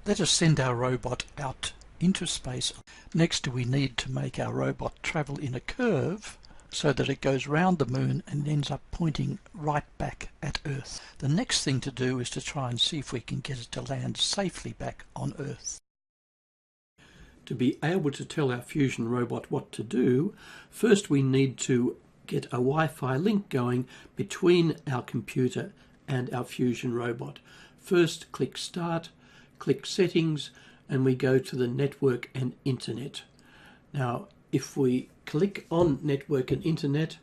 Let us send our robot out into space. Next, we need to make our robot travel in a curve so that it goes round the moon and ends up pointing right back at Earth. The next thing to do is to try and see if we can get it to land safely back on Earth. To be able to tell our fusion robot what to do, first we need to get a Wi-Fi link going between our computer and our fusion robot. First, click Start, click Settings, and we go to the Network and Internet. Now, if we click on Network and Internet,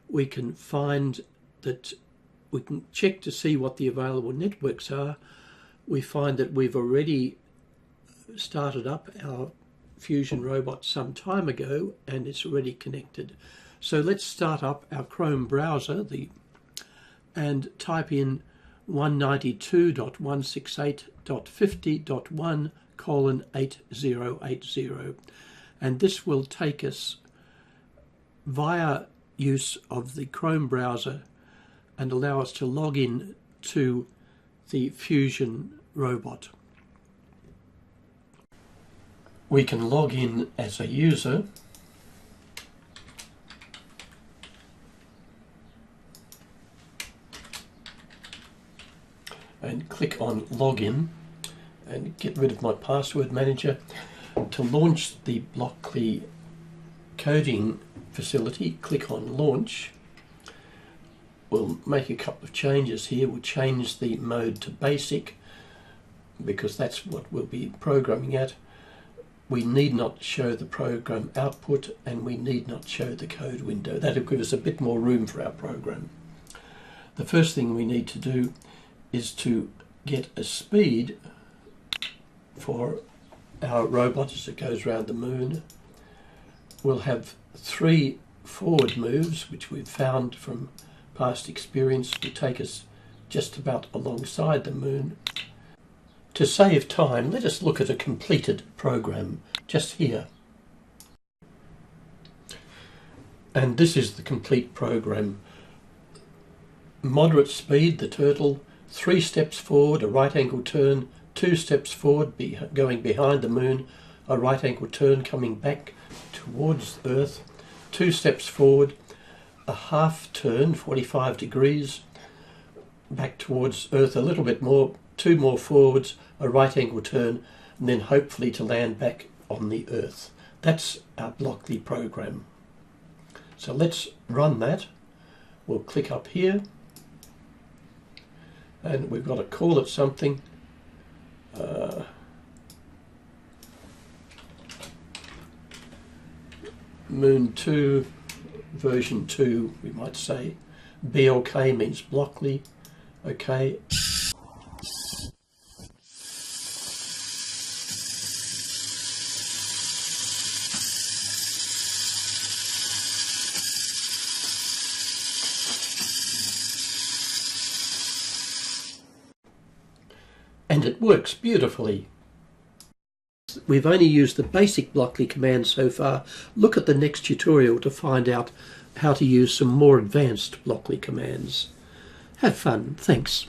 we can find that we can check to see what the available networks are. We find that we've already started up our fusion robot some time ago and it's already connected. So let's start up our Chrome browser and type in 192.168.50.1:8080, and this will take us via use of the Chrome browser and allow us to log in to the fusion robot. We can log in as a user and click on Login and get rid of my password manager. To launch the Blockly coding facility, click on Launch. We'll make a couple of changes here. We'll change the mode to Basic because that's what we'll be programming at. We need not show the program output and we need not show the code window. That'll give us a bit more room for our program. The first thing we need to do is to get a speed for our robot as it goes around the moon. We'll have 3 forward moves, which we've found from past experience will take us just about alongside the moon. To save time, let us look at a completed program just here. And this is the complete program. Moderate speed, the turtle, 3 steps forward, a right angle turn, 2 steps forward, going behind the moon, a right angle turn coming back towards Earth, 2 steps forward, a half turn, 45 degrees, back towards Earth a little bit more, 2 more forwards, a right angle turn, and then hopefully to land back on the Earth. That's our Blockly program. So let's run that. We'll click up here and we've got to call it something. Moon 2 version 2, we might say. BLK means Blockly. Okay. And it works beautifully. We've only used the basic Blockly command so far. Look at the next tutorial to find out how to use some more advanced Blockly commands. Have fun. Thanks.